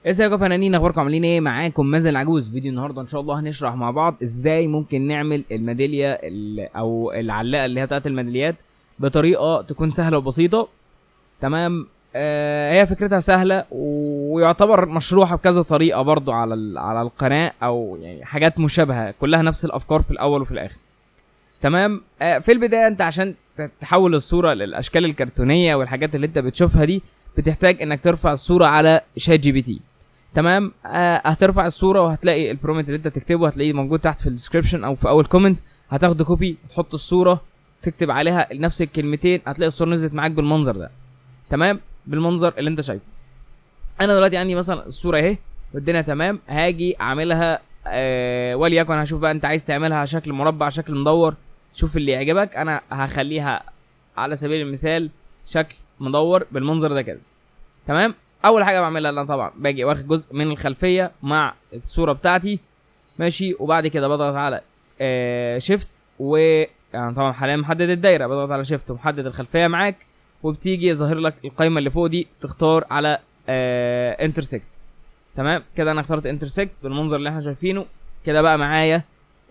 ازيكم يا فنانين، اخباركم عاملين ايه؟ معاكم مازن العجوز. فيديو النهارده ان شاء الله هنشرح مع بعض ازاي ممكن نعمل الميداليه او العلاقه اللي هي بتاعت الميداليات بطريقه تكون سهله وبسيطه. تمام. هي فكرتها سهله ويعتبر مشروحه بكذا طريقه برضو على القناه، او يعني حاجات مشابهه كلها نفس الافكار في الاول وفي الاخر. تمام. في البدايه انت عشان تحول الصوره للاشكال الكرتونيه والحاجات اللي انت بتشوفها دي، بتحتاج انك ترفع الصوره على شات جي بي تي. تمام. هترفع الصوره وهتلاقي البرومت اللي انت تكتبه هتلاقيه موجود تحت في الديسكربشن او في اول كومنت. هتاخد كوبي، تحط الصوره، تكتب عليها نفس الكلمتين، هتلاقي الصوره نزلت معاك بالمنظر ده. تمام، بالمنظر اللي انت شايفه. انا دلوقتي عندي مثلا الصوره اهي والدنيا تمام. هاجي اعملها وليكن هشوف بقى انت عايز تعملها شكل مربع، شكل مدور، شوف اللي يعجبك. انا هخليها على سبيل المثال شكل مدور بالمنظر ده كده. تمام. اول حاجه بعملها انا طبعا باجي واخد جزء من الخلفيه مع الصوره بتاعتي، ماشي، وبعد كده بضغط على شيفت، و يعني طبعا حاليا محدد الدايره، بضغط على شيفت ومحدد الخلفيه معاك، وبتيجي ظاهر لك القائمه اللي فوق دي، تختار على انترسكت. تمام كده انا اخترت انترسكت بالمنظر اللي احنا شايفينه كده. بقى معايا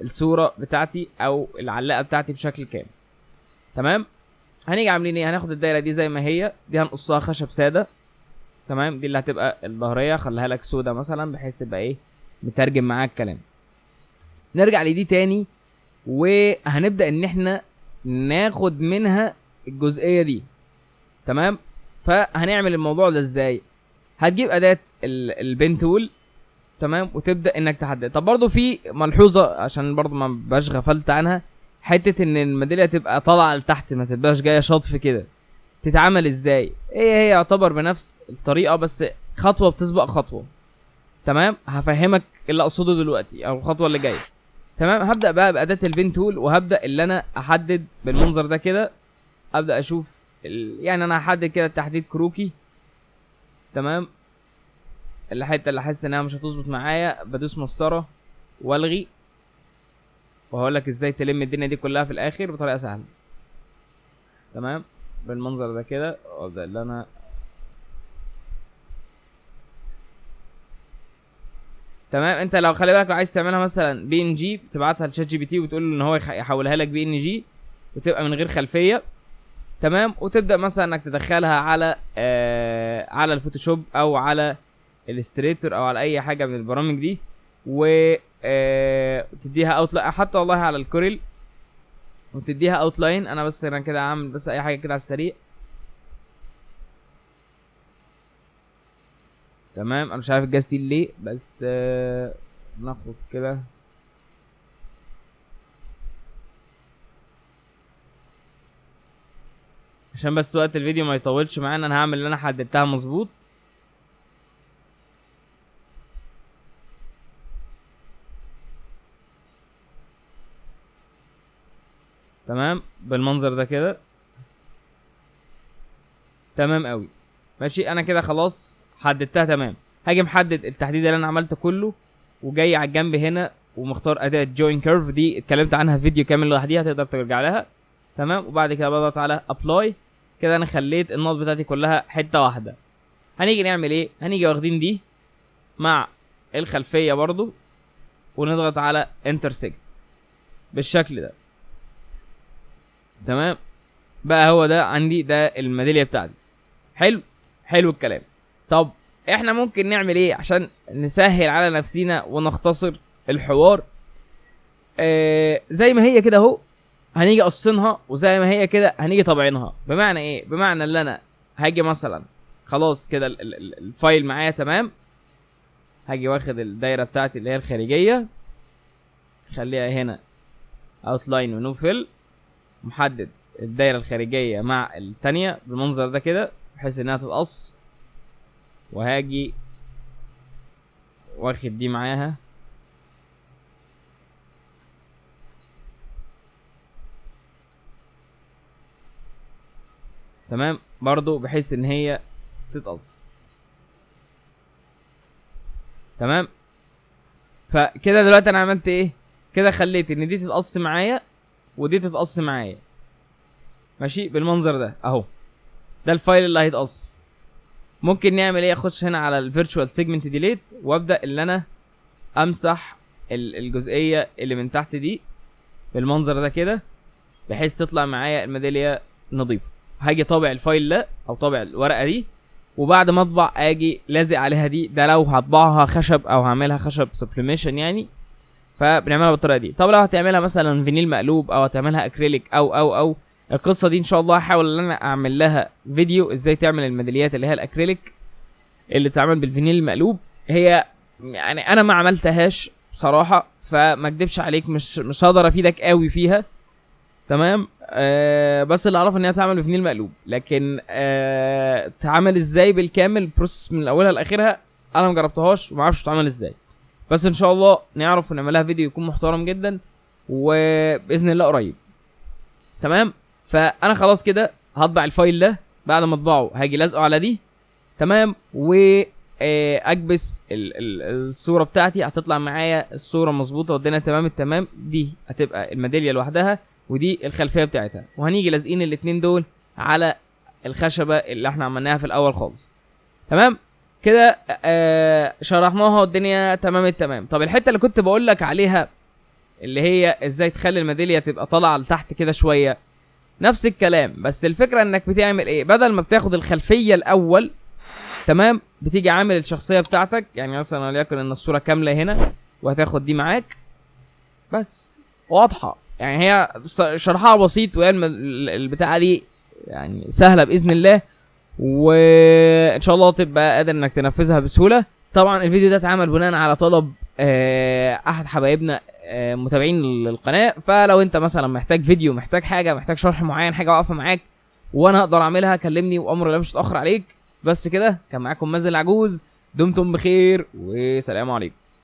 الصوره بتاعتي او العلاقه بتاعتي بشكل كامل. تمام. هنيجي عاملين ايه؟ هناخد الدايره دي زي ما هي، دي هنقصها خشب ساده. تمام، دي اللي هتبقى الظهريه، خليها لك سودا مثلا بحيث تبقى ايه، مترجم معاك الكلام. نرجع لدي تاني وهنبدا ان احنا ناخد منها الجزئيه دي. تمام. فهنعمل الموضوع ده ازاي؟ هتجيب اداه البين تول، تمام، وتبدا انك تحدد. طب برضو في ملحوظه عشان برضو ما بقاش غفلت عنها، حته ان الميداليه تبقى طالعه لتحت، ما تبقاش جايه شطف كده. تتعمل ازاي؟ هي يعتبر بنفس الطريقه، بس خطوه بتسبق خطوه. تمام، هفهمك اللي اقصده دلوقتي او الخطوه اللي جايه. تمام. هبدا بقى باداه البين تول، وهبدا اللي انا احدد بالمنظر ده كده. ابدا اشوف يعني انا هحدد كده تحديد كروكي. تمام. الحته اللي احس انها مش هتظبط معايا بدوس مسطره والغي، وهقول لك ازاي تلم الدنيا دي كلها في الاخر بطريقه سهله. تمام، بالمنظر ده كده. وابدا اللي انا تمام. انت لو خلي بالك، لو عايز تعملها مثلا بي ان جي، بتبعتها لشات جي بي تي وتقول له ان هو يحولها لك بي ان جي وتبقى من غير خلفيه. تمام. وتبدا مثلا انك تدخلها على على الفوتوشوب او على الاستريتور او على اي حاجه من البرامج دي، و تديها اوتلاين، حتى والله على الكوريل، وتديها اوتلاين. انا بس انا كده عامل بس اي حاجه كده على السريع. تمام. انا مش عارف الجهاز دي ليه، بس ناخد كده. عشان بس وقت الفيديو ما يطولش معانا، انا هعمل اللي انا حددتها مظبوط. تمام، بالمنظر ده كده. تمام قوي، ماشي. انا كده خلاص حددتها. تمام. هاجي محدد التحديد اللي انا عملته كله، وجاي على الجنب هنا ومختار اداه جوين كيرف، دي اتكلمت عنها في فيديو كامل لوحديها، تقدر ترجع لها. تمام. وبعد كده بضغط على ابلاي. كده انا خليت النقط بتاعتي كلها حته واحده. هنيجي نعمل ايه؟ هنيجي واخدين دي مع الخلفيه برضو، ونضغط على انترسكت بالشكل ده. تمام. بقى هو ده عندي، ده الميداليه بتاعتي. حلو، حلو الكلام. طب احنا ممكن نعمل ايه عشان نسهل على نفسينا ونختصر الحوار؟ زي ما هي كده اهو، هنيجي قصينها، وزي ما هي كده هنيجي طابعينها. بمعنى ايه؟ بمعنى ان انا هاجي مثلا خلاص كده الفايل معايا تمام، هاجي واخد الدايره بتاعتي اللي هي الخارجيه، خليها هنا اوتلاين ونو فيل، محدد الدايره الخارجيه مع الثانيه بالمنظر ده كده بحيث انها تتقص. وهاجي واخد دي معاها. تمام، برضو بحيث ان هي تتقص. تمام. فكده دلوقتي انا عملت ايه؟ كده خليت ان دي تتقص معايا ودي تتقص معايا، ماشي، بالمنظر ده اهو. ده الفايل اللي هيتقص. ممكن نعمل ايه؟ اخش هنا على الفيرتشوال سيجمنت ديليت وابدا اللي انا امسح الجزئيه اللي من تحت دي بالمنظر ده كده، بحيث تطلع معايا الميداليه نظيفه. هاجي طابع الفايل ده او طابع الورقه دي، وبعد ما اطبع اجي لازق عليها دي. ده لو هطبعها خشب او هعملها خشب سبليميشن يعني، فبنعملها بالطريقه دي. طب لو هتعملها مثلا فينيل مقلوب او هتعملها اكريليك او القصه دي ان شاء الله هحاول ان انا اعمل لها فيديو ازاي تعمل الميداليات اللي هي الاكريليك اللي اتعمل بالفينيل المقلوب. هي يعني انا ما عملتهاش بصراحه، فما اكدبش عليك مش هقدر افيدك قوي فيها، تمام. بس اللي اعرفه ان هي تعمل بفينيل مقلوب، لكن تعمل ازاي بالكامل البروسيس من اولها لاخرها انا ما جربتهاش وما اعرفش تعمل ازاي. بس ان شاء الله نعرف ونعملها فيديو يكون محترم جدا وباذن الله قريب، تمام. فانا خلاص كده هطبع الفايل ده، بعد ما اطبعه هاجي لازقه على دي، تمام. و اكبس الصوره بتاعتي، هتطلع معايا الصوره مظبوطه والدنيا تمام التمام. دي هتبقى الميداليه لوحدها ودي الخلفيه بتاعتها، وهنيجي لازقين الاتنين دول على الخشبه اللي احنا عملناها في الاول خالص، تمام كده. شرحناها والدنيا تمام التمام. طب الحته اللي كنت بقول لك عليها اللي هي ازاي تخلي الميداليه تبقى طالعه لتحت كده شويه، نفس الكلام، بس الفكره انك بتعمل ايه؟ بدل ما بتاخد الخلفيه الاول، تمام، بتيجي عامل الشخصيه بتاعتك. يعني مثلا وليكن ان الصوره كامله هنا، وهتاخد دي معاك بس، واضحه يعني. هي شرحها بسيط، وهي البتاعه دي يعني سهله باذن الله، وان شاء الله تبقى قادر انك تنفذها بسهوله. طبعا الفيديو ده اتعمل بناء على طلب احد حبايبنا متابعين للقناه. فلو انت مثلا محتاج فيديو، محتاج حاجه، محتاج شرح معين، حاجه واقفه معاك وانا اقدر اعملها، كلمني وامر لا مش هتاخر عليك. بس كده كان معاكم مازن العجوز، دمتم بخير وسلام عليكم.